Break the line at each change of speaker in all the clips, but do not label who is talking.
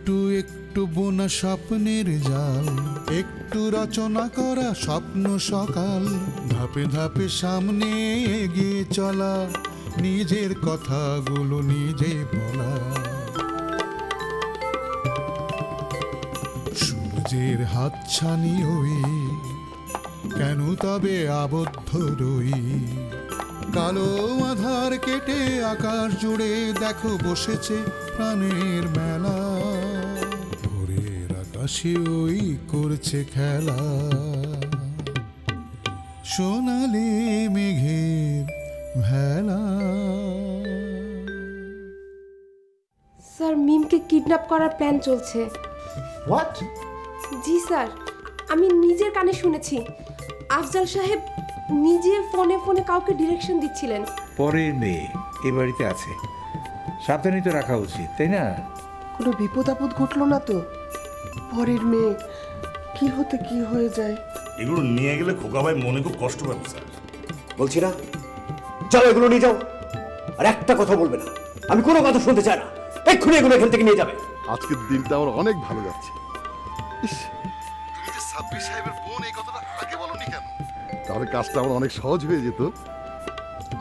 একটু একটু বোনা স্বপ্নের জাল, একটু রচনা করা স্বপ্ন সকাল, ধাপে ধাপে সামনে এগিয়ে চলা, নিজের কথাগুলো নিজে বলা। সূর্যের হাতছানি ওই, কেন তবে আবদ্ধ রই? কালো আধার কেটে আকাশ জুড়ে দেখো বসেছে প্রাণের মেলা, ভোরের আকাশে ওই করছে খেলা, সোনালি মেঘের ভেলা।
স্যার, মিমকে কিডন্যাপ করার প্ল্যান চলছে।
হোয়াট?
জি স্যার, আমি নিজের কানে শুনেছি। আফজাল সাহেব নিজে ফোনে ফোনে কাউকে ডিরেকশন দিচ্ছিলেন।
পরের মেয়ে এ বাড়িতে আছে, সাবধানে তো রাখা উচিত, তাই না?
কোনো বিপদ আপদ ঘটলো না তো? পরের মেয়ে, কি হতে কি হয়ে যায়।
এগুলো নিয়ে গেলে খোকা ভাই মনে খুব কষ্ট পাবে স্যার।
বলছি না, চলো এগুলো নিয়ে যাও। আর একটা কথা বলবে না, আমি কোনো কথা শুনতে চাই না। এক্ষুনি এগুলো এখান থেকে নিয়ে যাবে।
আজকের দিনটা আমার অনেক ভালো যাচ্ছে। তুমি যে সাব্বির সাহেবের বোন, এই কথাটা আগে বলনি কেন? তাহলে কাজটা আমার অনেক সহজ হয়ে যেত।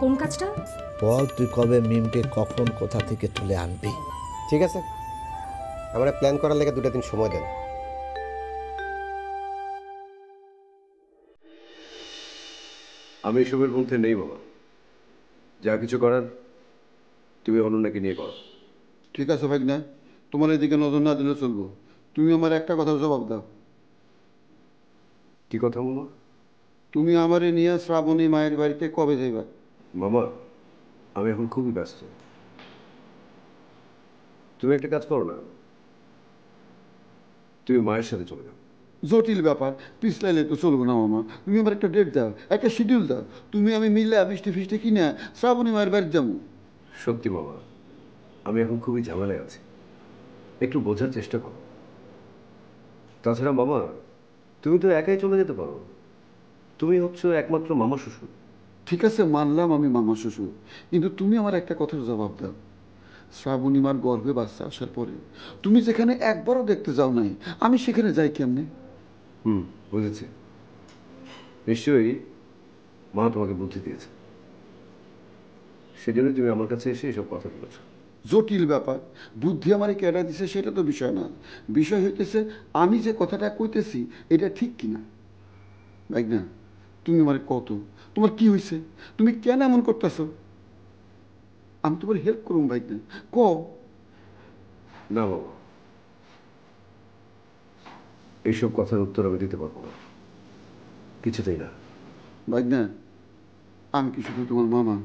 কোন কাজটা?
বল, তুই কবে মিমকে কখন কোথা থেকে তুলে আনবি?
ঠিক আছে, আমরা প্ল্যান করার লেগে 2 দিন সময় দেন।
আমি এসবের মধ্যে নেই বাবা, যা কিছু করার তুমি অনন্যাকে নিয়ে করো।
ঠিক আছে ভাই, না তোমার এদিকে নজর না দিলে চলবো। তুমি আমার একটা কথা জবাব দাও।
কি কথা মামা?
তুমি আমারে নিয়ে শ্রাবণী মায়ের বাড়িতে কবে যাইবা?
মামা, আমি এখন খুবই ব্যস্ত। তুমি একটা কাজ করো না, তুমি মায়ের সাথে চলে যাও।
জটিল ব্যাপার, পিছলাইলে তো চলবো না মামা। তুমি আমার একটা ডেট দাও, একটা শিডিউল দাও। তুমি আমি মিলে মিষ্টি ফিষ্টি কিনে শ্রাবণী মায়ের বাড়ি যাবো।
সত্যি মামা, আমি এখন খুবই ঝামেলায় আছি, একটু বোঝার চেষ্টা করো। তাছাড়া মামা, তুমি তো একাই চলে যেতে পারো, তুমি হচ্ছে একমাত্র মামা শ্বশুর।
ঠিক আছে, মানলাম আমি মামা শ্বশুর, কিন্তু তুমি আমার একটা কথার জবাব দাও। শ্রাবণী মার গর্ভে বাচ্চা আসার পরে তুমি যেখানে একবারও দেখতে যাও নাই, আমি সেখানে যাই কেমনে?
বুঝেছি, নিশ্চয়ই মা তোমাকে বুদ্ধি দিয়েছে, সেজন্য তুমি আমার কাছে এসে এসব কথা বলেছ।
জটিল ব্যাপার, বুদ্ধি আমারে কেডা দিছে সেটা তো বিষয় না। বিষয় হইতেছে আমি যে কথাটা কইতেছি এটা ঠিক কিনা। ভাই না, তুমি আমার কত, তোমার কি হয়েছে, তুমি কেন এমন করতেছো? আমি তোমার হেল্প করুম ভাই না, ক।
না বাবা, এইসব কথার উত্তর আমি দিতে পারবো না, কিছুতেই না।
ভাই না, আমি কি শুধু তোমার মামা,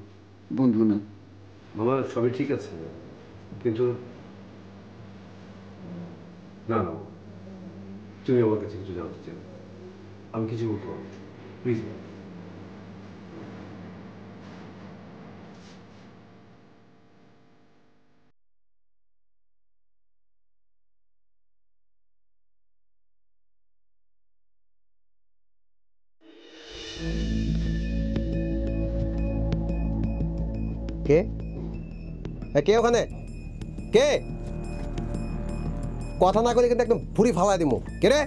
বন্ধু না?
মামা, সবই ঠিক আছে, কিন্তু না না, তুমি আমার কাছে কিছু জানতে চাও, আমি কিছু বলতে পারবো, প্লিজ।
কে? কে ওখানে? কে? কথা না করে কিন্তু একদম ভুড়ি ফালাই দিব। কে রে?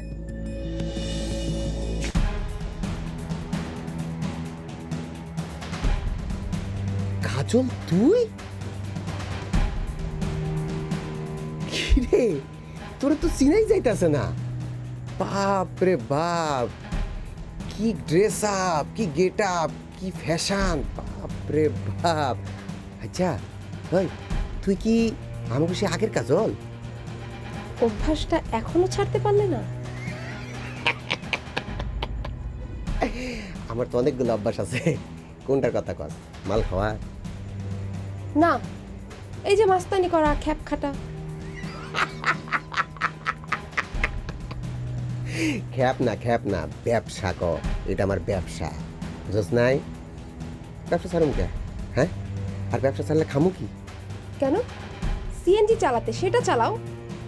কাজল, তুই? কি রে, তোরা তো চিনাই যাইতেছে না। বাপ রে বাপ, কি ড্রেস আপ, কি গেট আপ, কি ফ্যাশন, বাপ রে বাপ। আচ্ছা ভাই, তুই কি আমাকে সে আগের কাজল?
অভ্যাসটা এখনো ছাড়তে পারলে না?
আমার তো অনেকগুলো অভ্যাস আছে, কোনটার কথা কস? মাল খাওয়া
না, এই যে মাস্তানি করা, খ্যাপ খাটা।
খ্যাপ না, ব্যবসা কর। এটা আমার ব্যবসা, বুঝছ নাই? ব্যবসা ছাড়ুম কে? হ্যাঁ, আর ব্যবসা ছাড়লে খামু কি?
কেন? সিএনজি চালাতে সেটা চালাও,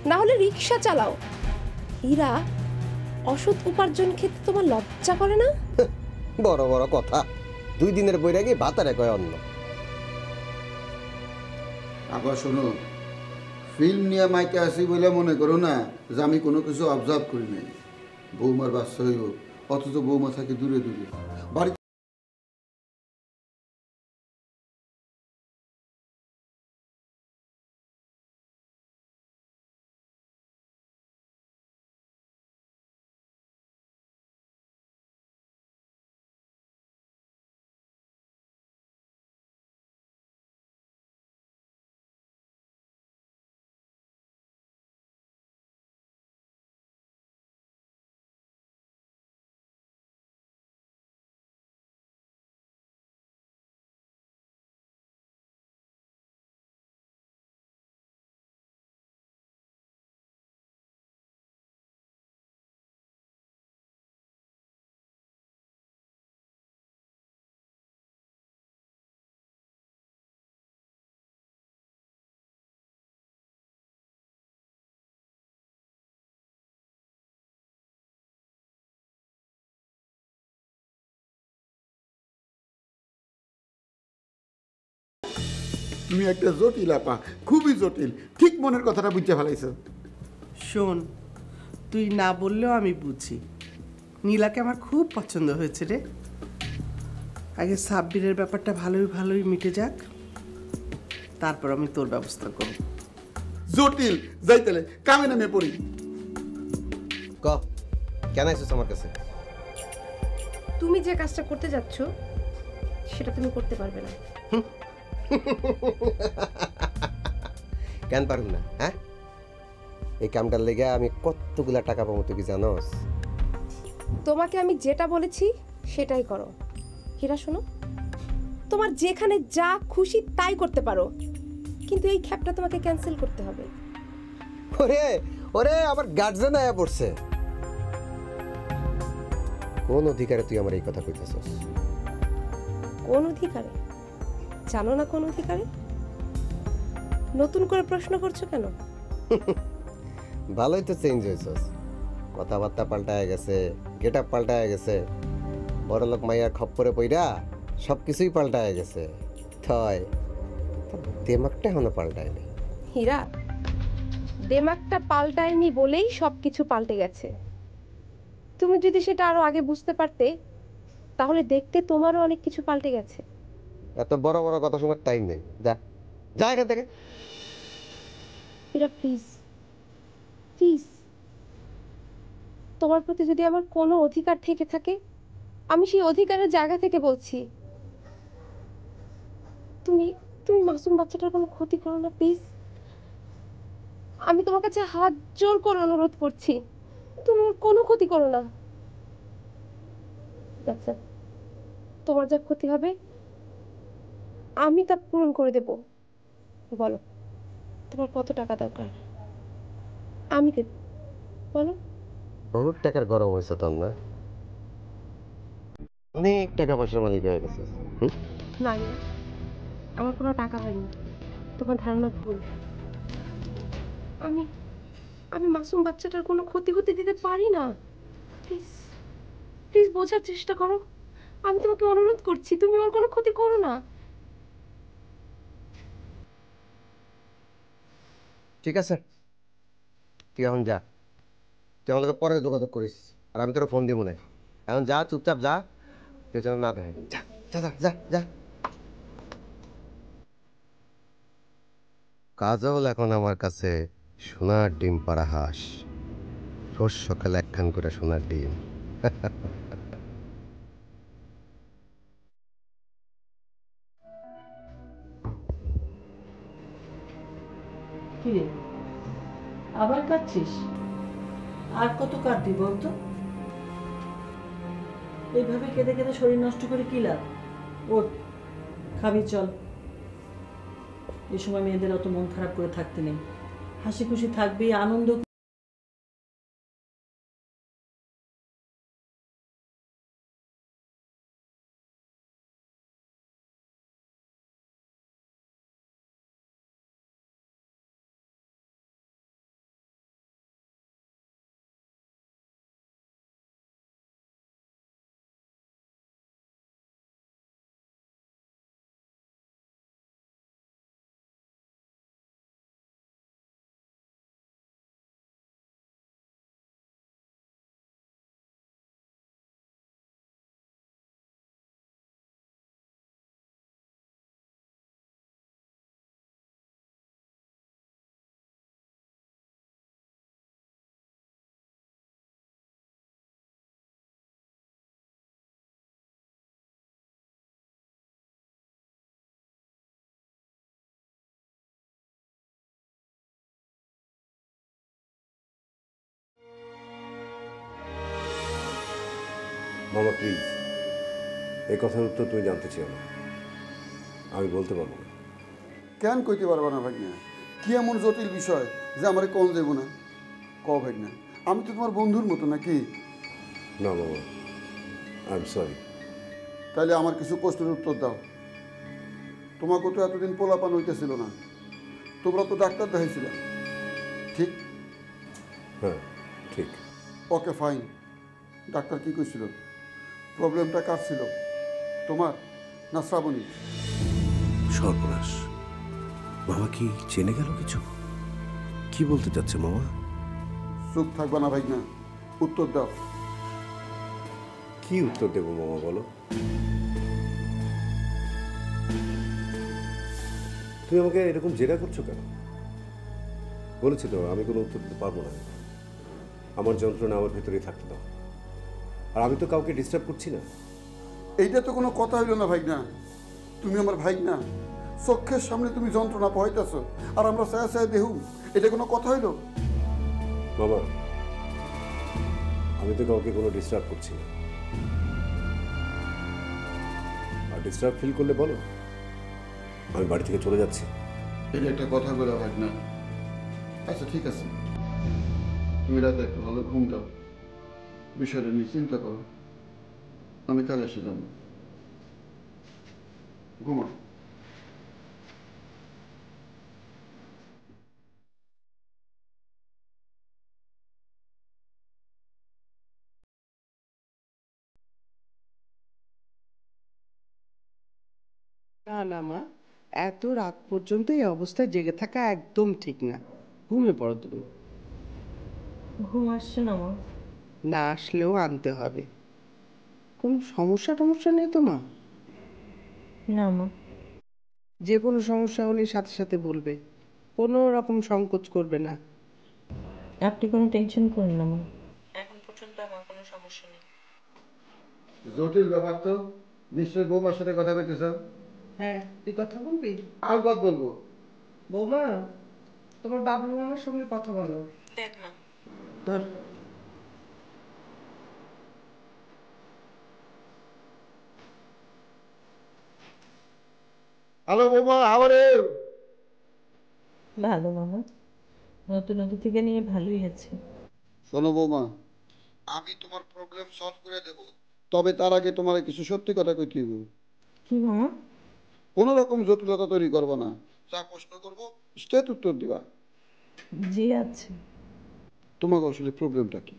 না হলে রিক্সা চালাও। ইরা, অসৎ উপার্জন খেতে তোমার লজ্জা করে না?
বড় বড় কথা, 2 দিনের বৈরাগী ভাতারে কয় অন্য।
আবার শোনো, ফিল্ম নিয়ে মাইকে আসি বলে মনে করো না যে আমি কোনো কিছু অবজার্ভ করি নাই। বৌমার বাচ্চা হইব, অথচ বৌমা থাকে দূরে দূরে। বাড়ি তুমি একটা জটিল আপা, খুবই জটিল। ঠিক মনের কথাটা বুঝতে ফেলাইছ।
শোন, তুই না বললেও আমি বুঝি, নীলাকে আমার খুব পছন্দ হয়েছে রে। আগে সাব্বিরের ব্যাপারটা ভালোই ভালোই মিটে যাক, তারপর আমি তোর ব্যবস্থা করব।
জটিল, যাই তাহলে কামে নামে পড়ি।
ক কেন আইসিস আমার কাছে?
তুমি যে কাজটা করতে যাচ্ছ সেটা তুমি করতে পারবে না।
কেন পারুম না? হ্যাঁ, এই কামটার লেগে আমি কতগুলা টাকা পাবো তুই কি জানোস?
তোমাকে আমি যেটা বলেছি সেটাই করো। হীরা শোনো, তোমার যেখানে যা খুশি তাই করতে পারো, কিন্তু এই খ্যাপটা তোমাকে ক্যান্সেল করতে হবে।
ওরে ওরে, আমার গার্জেন আয়া পড়ছে। কোন অধিকারে তুই আমার এই কথা কইতেছস?
কোন অধিকারে? জানো না কোন অধিকারে? নতুন করে প্রশ্ন করছো কেন?
ভালোই তো চেঞ্জ হয়েছস, কথাবার্তা পাল্টায় গেছে, গেট আপ পাল্টায় গেছে, বড়লোক মাইয়ার খপ্পরে পইরা সব কিছুই পাল্টায় গেছে। থয় দেমাগটা এখনো পাল্টায়নি।
হীরা, দেমাগটা পাল্টায়নি বলেই সবকিছু পাল্টে গেছে। তুমি যদি সেটা আরো আগে বুঝতে পারতে, তাহলে দেখতে তোমারও অনেক কিছু পাল্টে গেছে।
এত বড় বড় কথা শোনার টাইম নেই, যা যা এখান থেকে।
হীরা প্লিজ, প্লিজ, তোমার প্রতি যদি আমার কোনো অধিকার থেকে থাকে, আমি সেই অধিকারের জায়গা থেকে বলছি, তুমি তুমি মাসুম বাচ্চাটার কোনো ক্ষতি করো না প্লিজ। আমি তোমার কাছে হাত জোর করে অনুরোধ করছি, তুমি ওর কোনো ক্ষতি করো না। আচ্ছা, তোমার যা ক্ষতি হবে আমি তা পূরণ করে দেব। বলো, তোমার কত টাকা দরকার? আমি দেব, বলো।
বহুত টাকার গরম হয়েছে তোর না? অনেক টাকা পয়সার মালিক হয়ে গেছে।
না না, আমার কোনো টাকা হয়নি, তোমার ধারণা ভুল। আমি আমি মাসুম বাচ্চাটার কোনো ক্ষতি হতে দিতে পারি না। প্লিজ, প্লিজ বোঝার চেষ্টা করো। আমি তোমাকে অনুরোধ করছি, তুমি ওর কোনো ক্ষতি করো না।
ঠিক আছে, তুই এখন যা, তুই আমাকে পরে যোগাযোগ করিস, আর আমি তোর ফোন দিব না। এখন যা, চুপচাপ যা, তুই যেন না দেখে। যা যা যা যা যা। কাজল এখন আমার কাছে সোনার ডিম পাড়া হাঁস, রোজ সকালে একখান করে সোনার ডিম।
কিরে, আবার কাঁদছিস? আর কত কাঁদবি বলতো? এইভাবে কেঁদে কেঁদে শরীর নষ্ট করে কি লাভ? ওঠ, খাবি চল। এই সময় মেয়েদের অত মন খারাপ করে থাকতে নেই, হাসি খুশি থাকবি, আনন্দ
মামা প্লিজ, এই কথার উত্তর তুমি জানতে চাও না, আমি বলতে পারবো না।
কেন কইতে পারবা না ভাগনা? কি এমন জটিল বিষয় যে আমার কোন দেব না? ক ভাগনা, আমি তো তোমার বন্ধুর মতো নাকি?
না মামা, আই এম সরি।
তাহলে আমার কিছু প্রশ্নের উত্তর দাও। তোমাকে তো এতদিন পোলাপান হইতেছিল না, তোমরা তো ডাক্তার দেখাইছিলে, ঠিক?
হ্যাঁ ঠিক।
Okay fine. ডাক্তার কি কইছিল? প্রবলেমটা কার ছিল, তোমার না শ্রাবণী?
সর্বনাশ, মামা কি জেনে গেল কিছু? কি বলতে চাচ্ছে মামা?
চুপ থাকবা না ভাই না, উত্তর দাও।
কি উত্তর দেবো মামা বলো? তুমি আমাকে এরকম জেরা করছো কেন? বলেছি তো আমি কোনো উত্তর দিতে পারবো না। আমার যন্ত্রণা আমার ভেতরেই থাকতে দাও। আর আমি তো কাউকে ডিস্টার্ব করছি না।
এইটা তো কোনো কথা হইল না ভাই না। তুমি আমার ভাই না, চোখের সামনে তুমি যন্ত্রণা পাইতেছ আর আমরা ছায়া ছায়া দেহু, এটা কোনো কথা হইল?
মামা, আমি তো কাউকে কোনো ডিস্টার্ব করছি না। আর ডিস্টার্ব ফিল করলে বলো, আমি বাড়ি থেকে চলে যাচ্ছি।
এটা একটা কথা বলে ভাই না। আচ্ছা ঠিক আছে, তুমি রাতে একটু ভালো ঘুম দাও, বিষয়টা নিয়ে চিন্তা করো, আমি কাল এসে যাবো। ঘুমা।
না না মা, এত রাত পর্যন্ত এই অবস্থায় জেগে থাকা একদম ঠিক না। ঘুমিয়ে পড়ো তুমি।
ঘুম আসছে না মা।
না আসলেও আনতে হবে। কোনো সমস্যা নেই তো মা?
না মা।
যে কোনো সমস্যা হলে সাথে সাথে বলবে, কোনো রকম সংকোচ করবে না।
আপনি কোনো টেনশন করেন না মা, এখন পর্যন্ত আমার কোনো সমস্যা নেই।
জটিল ব্যাপার তো, নিশ্চয় বৌমার সাথে কথা বলতেছ?
হ্যাঁ, তুই কথা বলবি?
আর কত বলবো?
বৌমা, তোমার বাবা মামার সঙ্গে কথা বলো।
দেখ না।
ধর।
হ্যালো বৌমা, আবার
ভালো মামা, নতুন থেকে নিয়ে ভালোই আছে।
শোনো বৌমা, আমি তোমার প্রবলেম সলভ করে দেব, তবে তার আগে তোমার কিছু সত্যি কথা কইতে হইব।
কি মামা?
কোনো রকম জটিলতা তৈরি করবা না, যা প্রশ্ন করবো স্ট্রেট উত্তর দিবা।
জি আছে।
তোমার আসলে প্রবলেমটা কি?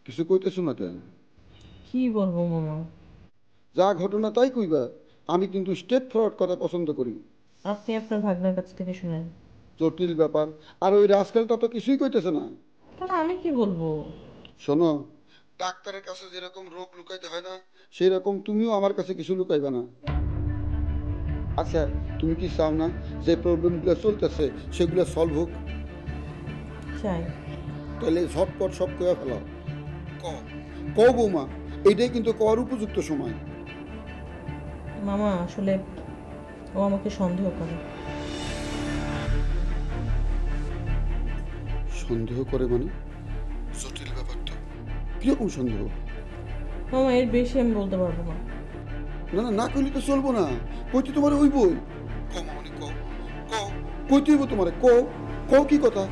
কিছু কইতেছো না কেন?
কি বলবো মামা?
যা ঘটনা তাই কইবা, আমি কিন্তু স্ট্রেট ফরওয়ার্ড কথা পছন্দ করি।
আপনি আপনার ভাগ্নের কাছ থেকে শুনেন।
জটিল ব্যাপার, আর ওই রাজকালটা তো কিছুই কইতেছে না।
তাহলে আমি কি বলবো?
শোনো, ডাক্তারের কাছে যেরকম রোগ লুকাইতে হয় না, সেই রকম তুমিও আমার কাছে কিছু লুকাইবা না। আচ্ছা, তুমি কি চাও না যে প্রবলেমগুলো চলতেছে সেগুলো সলভ হোক?
চাই।
তাহলে ঝটপট সব কয়ে ফেলাও। কও বৌমা, এইটাই কিন্তু কওয়ার উপযুক্ত সময়।
মামা আসলে ও আমাকে সন্দেহ করে।
সন্দেহ করে মানে? জটিল ব্যাপার তো। কিরকম সন্দেহ?
মামা এর বেশি আমি বলতে পারবো না।
না না, না কইলে তো চলবো না, কইতে তোমার হইবই। কও মামনি, কও কও, কইতে হইব তোমারে, কও কও কি কথা?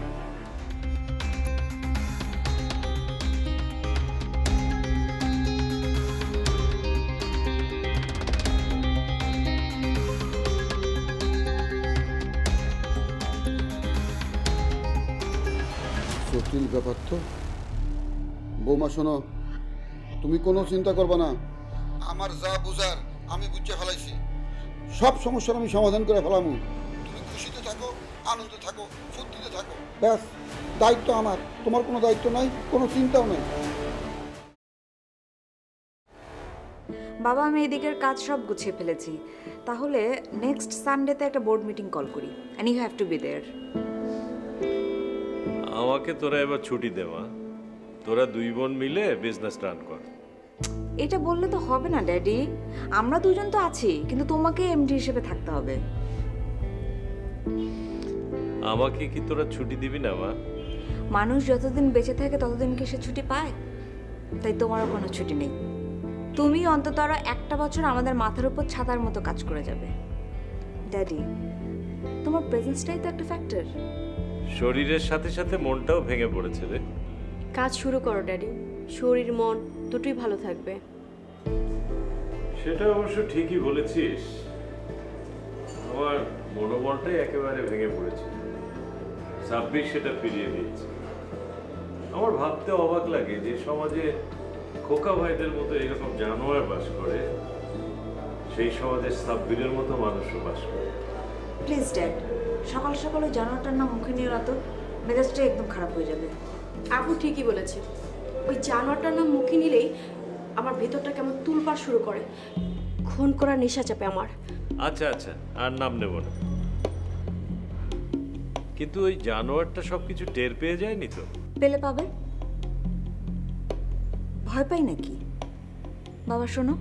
জটিল ব্যাপার তো। বৌমা শোনো, তুমি কোনো চিন্তা করবে না, আমার যা বুঝার আমি বুঝে ফেলাইছি। সব সমস্যার আমি সমাধান করে ফেলামু। তুমি খুশিতে থাকো, আনন্দে থাকো, ফুর্তিতে থাকো, ব্যাস। দায়িত্ব আমার, তোমার কোনো দায়িত্ব নাই, কোনো চিন্তাও নাই।
বাবা, আমি এদিকের কাজ সব গুছিয়ে ফেলেছি। তাহলে নেক্সট সানডেতে একটা বোর্ড মিটিং কল করি, and you have to be there.
আমাকে তোরা এবার ছুটি দে মা, তোরা দুই বোন মিলে বিজনেস রান কর।
এটা বললে তো হবে না ড্যাডি, আমরা দুজন তো আছি, কিন্তু তোমাকে এমডি হিসেবে থাকতে হবে।
আমাকে কি তোরা ছুটি দিবি না মা?
মানুষ যতদিন বেঁচে থাকে ততদিন কি সে ছুটি পায়? তাই তোমারও কোনো ছুটি নেই। তুমি অন্তত আরো একটা বছর আমাদের মাথার উপর ছাতার মতো কাজ করে যাবে। ড্যাডি, তোমার প্রেজেন্সটাই তো একটা ফ্যাক্টর।
শরীরের সাথে সাথে মনটাও ভেঙে পড়েছে রে।
কাজ শুরু করো ড্যাডি, শরীর মন দুটোই ভালো থাকবে।
সেটা অবশ্য ঠিকই বলেছিস, আমার মনোবলটাই একেবারে ভেঙে পড়েছে। সাব্বির সেটা ফিরিয়ে দিয়েছে। আমার ভাবতে অবাক লাগে যে সমাজে খোকা ভাইদের মতো এরকম জানোয়ার বাস করে, সেই সমাজে সাব্বিরের মতো মানুষও বাস করে।
প্লিজ ড্যাড, সকাল সকাল ওই জানোয়ারটার নাম মুখে নিও না তো, মেজাজটা একদম খারাপ হয়ে যাবে।
আপু ঠিকই বলেছে, ওই জানোয়ারটার নাম মুখে নিলেই আমার ভেতরটা কেমন তুলপাড় শুরু করে, খুন করার নেশা চাপে আমার।
আচ্ছা আচ্ছা, আর নাম নেব না। কিন্তু ওই জানোয়ারটা সবকিছু টের পেয়ে যায়নি তো?
পেলে পাবে, ভয় পাই নাকি? বাবা শোনো,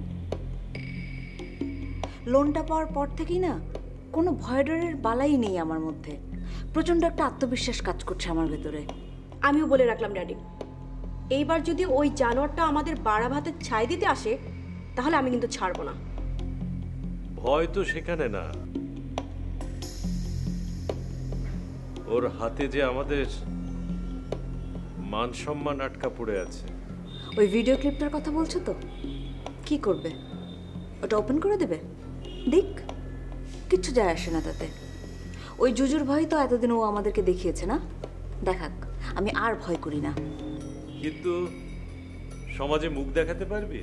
লোনটা পাওয়ার পর থেকেই না কোনো ভয় ডরের বালাই নেই আমার মধ্যে। প্রচণ্ড একটা আত্মবিশ্বাস কাজ করছে আমার ভেতরে।
আমিও বলে রাখলাম ড্যাডি, এইবার যদি ওই জানোয়ারটা আমাদের বাড়া ভাতে ছাই দিতে আসে তাহলে আমি কিন্তু ছাড়বো না।
ভয় তো সেখানে না, ওর হাতে যে আমাদের মান সম্মান আটকা পড়ে আছে।
ওই ভিডিও ক্লিপটার কথা বলছো তো? কি করবে? ওটা ওপেন করে দেবে? দেখ, কিচ্ছু যায় আসে না তাতে। ওই জুজুর ভয় তো এতদিন ও আমাদেরকে দেখিয়েছে না, দেখাক, আমি আর ভয় করি না।
কিন্তু সমাজে মুখ দেখাতে পারবি?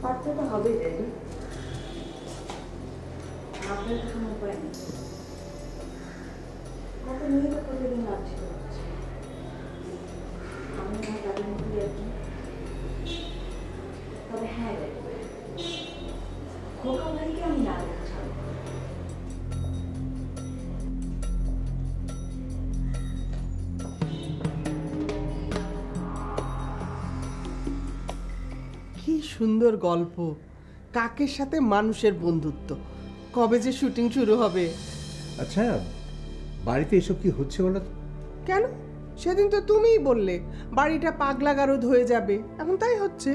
পারতে তো হবেই ড্যাডি, আপনার তো কোনো উপায় নেই। কত নিয়ে তো প্রতিদিন লাঞ্ছিত হচ্ছে, আমি না তাদের মধ্যে একজন। তবে হ্যাঁ ড্যাডি, খোকা ভাইকে আমি না দেখা ছাড়ব।
কি সুন্দর গল্প, কাকের সাথে মানুষের বন্ধুত্ব। কবে যে শুটিং শুরু হবে?
আচ্ছা, বাড়িতে এসব কি হচ্ছে বলো তো?
কেন, সেদিন তো তুমিই বললে বাড়িটা পাগলা গারদ হয়ে যাবে, এখন তাই হচ্ছে।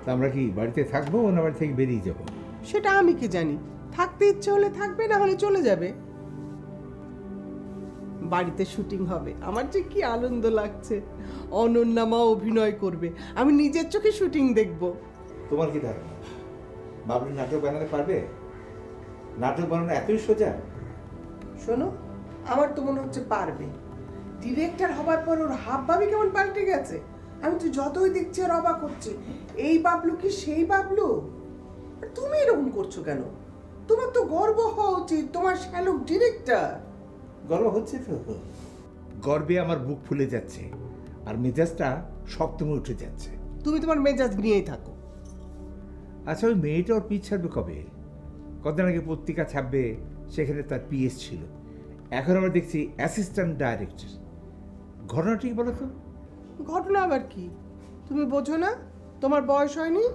তা আমরা কি বাড়িতে থাকবো না বাড়ি থেকে বেরিয়ে যাবো?
সেটা আমি কি জানি, থাকতে ইচ্ছে হলে থাকবে, না হলে চলে যাবে। বাড়িতে শুটিং হবে, আমার যে কি আনন্দ লাগছে। অনন্যা মা অভিনয় করবে, আমি নিজের চোখে শুটিং দেখব।
তোমার কি ধারণা বাবলু নাটক বানাতে পারবে? নাটক বানানো এতই সোজা?
শোনো, আমার তো মনে হচ্ছে পারবে। ডিরেক্টর হবার পর ওর হাব ভাবি কেমন পাল্টে গেছে। আমি তো যতই দেখছি আর অবাক হচ্ছে, এই বাবলু কি সেই বাবলু? আর তুমি এরকম করছো কেন? তোমার তো গর্ব হওয়া উচিত, তোমার শ্যালক ডিরেক্টর।
গর্ব হচ্ছে তো, গর্বে আমার বুক ফুলে যাচ্ছে আর মেজাজটা সপ্তমে উঠে যাচ্ছে।
তুমি তোমার মেজাজ নিয়েই থাকো।
আচ্ছা, ওই মেয়েটা ওর পিছ ছাড়বে কবে? কদিন আগে পত্রিকা ছাপবে, সেখানে তার পিএস ছিল, এখন আমরা দেখছি অ্যাসিস্ট্যান্ট ডাইরেক্টর। ঘটনাটি বলো তো?
ঘটনা আবার কি? তুমি বোঝো না? তোমার বয়স হয়নি?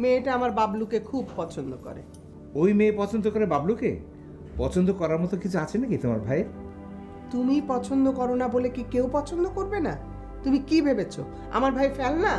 মেয়েটা আমার বাবলুকে খুব পছন্দ করে।
ওই মেয়ে পছন্দ করে বাবলুকে? পছন্দ করার মতো কিছু আছে নাকি তোমার ভাইয়ের?
তুমি পছন্দ করো না বলে কি কেউ পছন্দ করবে না? তুমি কি ভেবেছো আমার ভাই ফেল না?